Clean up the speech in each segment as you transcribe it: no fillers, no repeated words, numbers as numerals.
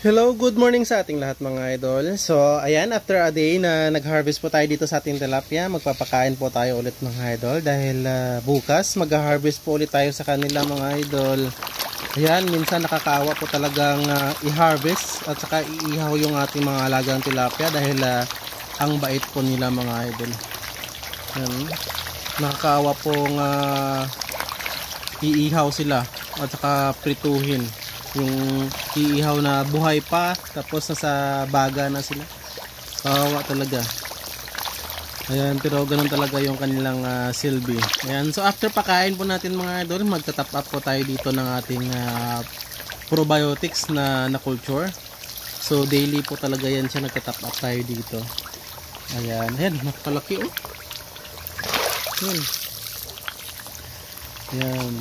Hello, good morning sa ating lahat mga idol. So, ayan, after a day na nag-harvest po tayo dito sa ating tilapia, magpapakain po tayo ulit mga idol dahil bukas mag-harvest po ulit tayo sa kanila mga idol. Ayan, minsan nakakaawa po talagang i-harvest at saka iihaw yung ating mga alagang tilapia dahil ang bait po nila mga idol. Ayan, nakakaawa pong iihaw sila at saka prituhin. Yung iihaw na buhay pa tapos nasa baga na sila, kawawa talaga. Ayan, pero ganun talaga yung kanilang silbi. Ayan, so after pakain po natin mga idol, magta-top up po tayo dito ng ating probiotics na culture. So daily po talaga yan siya, nagta-top up tayo dito. Ayan, ayan, napakalaki oh. Ayan. Ayan.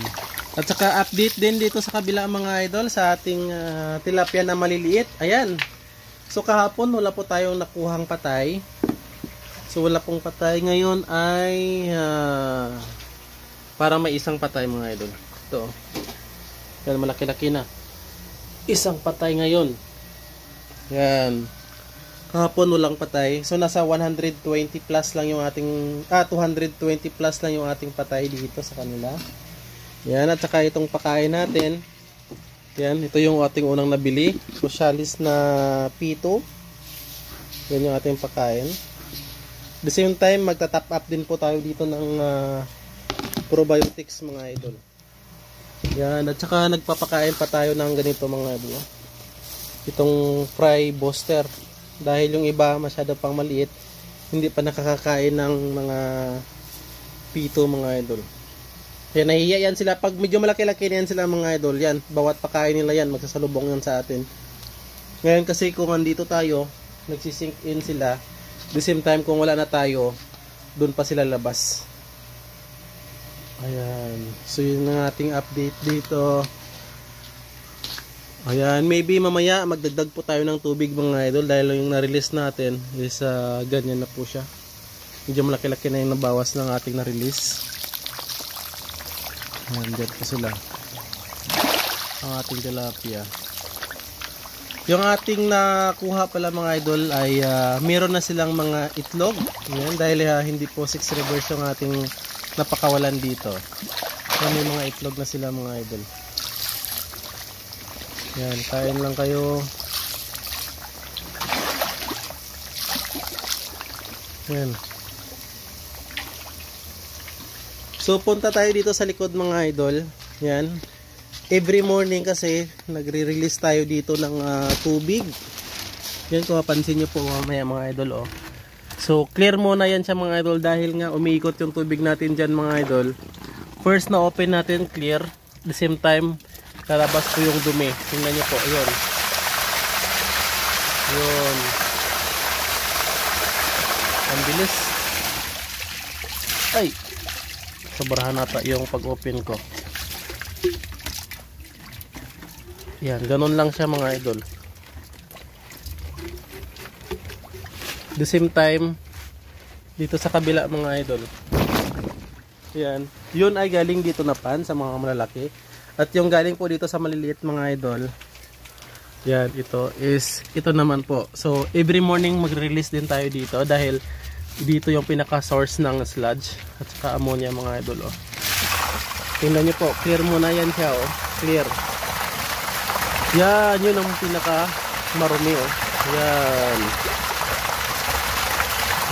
At saka update din dito sa kabila mga idol sa ating tilapia na maliliit. Ayan. So kahapon wala po tayong nakuhang patay. So wala pong patay. Ngayon ay parang may isang patay mga idol. Ito. Yan, malaki-laki na. Isang patay ngayon. Yan. Kahapon walang patay. So nasa 120 plus lang yung ating 220 plus lang yung ating patay dito sa kanila. Yan, at saka itong pakain natin. Yan, ito yung ating unang nabili. Socialis na P2. Yan yung ating pakain. The same time, magta-top up din po tayo dito ng probiotics mga idol. Yan, at saka nagpapakain pa tayo ng ganito mga idol. Itong fry booster. Dahil yung iba masyado pang maliit, hindi pa nakakakain ng mga P2 mga idol. Yan, nahihiya yan sila. Pag medyo malaki-laki na yan sila mga idol, yan, bawat pakain nila yan, magsasalubong yan sa atin. Ngayon kasi kung andito tayo, nagsisink in sila, the same time kung wala na tayo, dun pa sila labas. Ayan, so yun ang ating update dito. Ayan, maybe mamaya magdagdag po tayo ng tubig mga idol dahil yung na-release natin is ganyan na po siya. Medyo malaki-laki na yung nabawas ng ating na-release. Nandiyan po sila ang ating tilapia. Yung ating nakuha pala mga idol ay meron na silang mga itlog. Yan, dahil hindi po 6 rivers yung ating napakawalan dito. Yan, may mga itlog na sila mga idol. Yan, kain lang kayo. Yan. So punta tayo dito sa likod mga idol. Yan. Every morning kasi nagre-release tayo dito ng tubig. Yan, kung mapansin nyo po mamaya mga idol oh. So clear muna yan siya mga idol dahil nga umiikot yung tubig natin dyan mga idol. First na open natin clear. The same time lalabas po yung dumi. Tingnan nyo po. Ayun. Yun. Ang bilis. Ay! Sobrahan nata yung pag-open ko. Yan, ganun lang siya mga idol. The same time, dito sa kabila mga idol. Yan, yun ay galing dito na pan sa mga malalaki. At yung galing po dito sa maliliit mga idol. Yan, ito naman po. So, every morning magre-release din tayo dito dahil dito yung pinaka-source ng sludge at saka ammonia mga idol oh. Tingnan nyo po, clear muna yan siya oh. Clear. Yan, yun ang pinaka-marumi oh. Yan.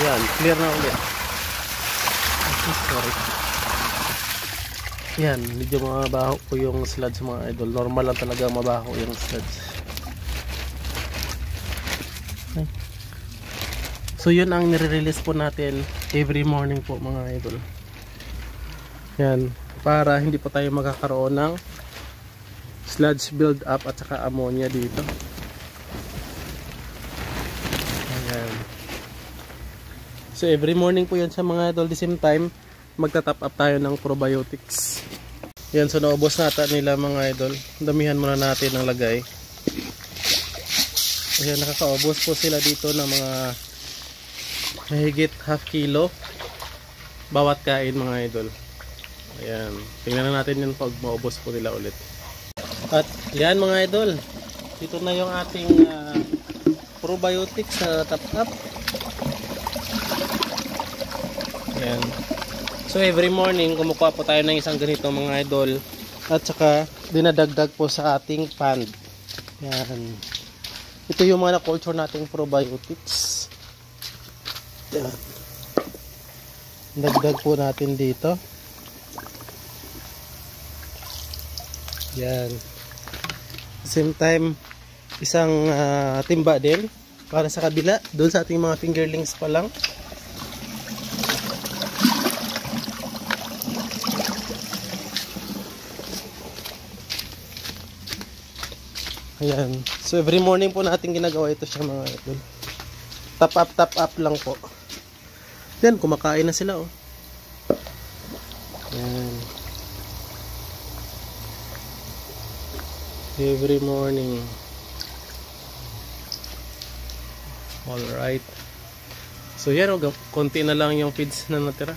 Yan, clear na ulit. Sorry. Yan, medyo mabaho po yung sludge mga idol. Normal lang talaga mabaho yung sludge. Okay. So yun ang nire-release po natin every morning po mga idol. Yan, para hindi po tayo magkakaroon ng sludge build up at saka ammonia dito. Ayan. So every morning po yan sa mga idol. The same time magta-top up tayo ng probiotics. Yan, so naubos nata nila mga idol. Damihan muna natin ang lagay. Ayan, nakakaubos po sila dito ng mga mahigit half kilo bawat kain mga idol. Ayan, tingnan natin yun pag maubos po nila ulit. At yan mga idol, Ito na yung ating probiotics sa top up. Yan. So every morning kumukuha po tayo ng isang ganito mga idol, at saka dinadagdag po sa ating pond. Yan. Ito yung mga na-culture nating probiotics. Yan. Dagdag po natin dito. Yan. Same time, isang timba din para sa kabila, doon sa ating mga fingerlings pa lang. Ayan. So every morning po natin ginagawa ito siya mga idol. Top up lang po. Yan, kumakain na sila oh. Yan. Every morning. Alright. So yan oh, konti na lang yung feeds na natira.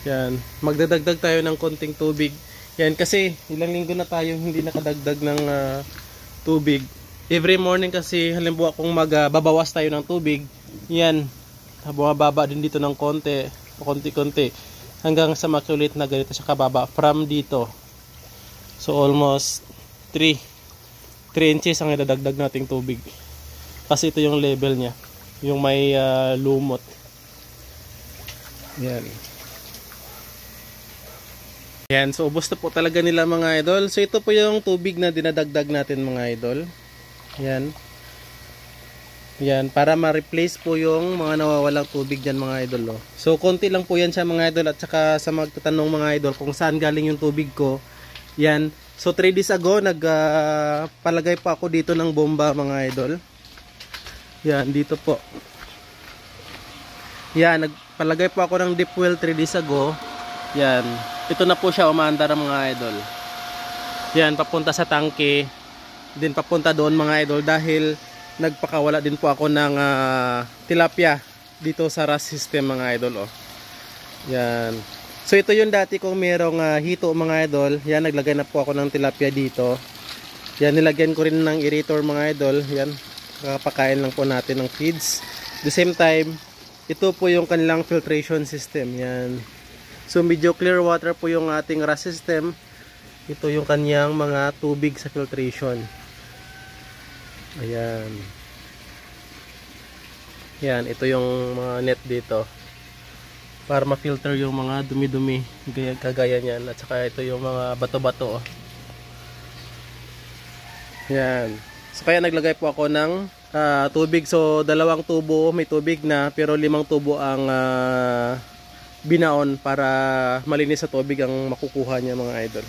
Yan. Magdadagdag tayo ng konting tubig. Yan, kasi ilang linggo na tayo hindi nakadagdag ng tubig. Every morning kasi halimbawa kung magbabawas tayo ng tubig, yan, bumababa din dito ng konti-konti hanggang sa makulit na ganito siya kababa from dito. So almost 3 inches ang idadagdag nating tubig. Kasi ito yung level niya, yung may lumot. Yan. Yan, so ubos na po talaga nila mga idol. So ito po yung tubig na dinadagdag natin mga idol. Yan. Yan, para ma-replace po yung mga nawawalang tubig dyan mga idol. Oh. So konti lang po yan siya mga idol, at saka sa magtatanong mga idol kung saan galing yung tubig ko. Yan. So 3 days ago nagpalagay pa ako dito ng bomba mga idol. Yan, dito po. Yan, nagpalagay po ako ng deep well 3 days ago. Yan. Ito na po siya umaandar mga idol. Yan, papunta sa tangke. Din papunta doon mga idol dahil nagpakawala din po ako ng tilapia dito sa RAS system mga idol. Oh. Yan. So ito yung dati kong merong hito mga idol. Yan, naglagay na po ako ng tilapia dito. Yan, nilagyan ko rin ng aerator mga idol. Yan, kakapakain lang po natin ng feeds. The same time, ito po yung kanilang filtration system. Yan. So medyo clear water po yung ating RAS system. Ito yung kanyang mga tubig sa filtration. Ayan. Yan, ito yung mga net dito. Para ma-filter yung mga dumi-dumi kagaya niyan. At saka ito yung mga bato-bato. Yan. So kaya naglagay po ako ng tubig. So 2 tubo may tubig na, pero 5 tubo ang binaon para malinis sa tubig ang makukuha niya mga idol.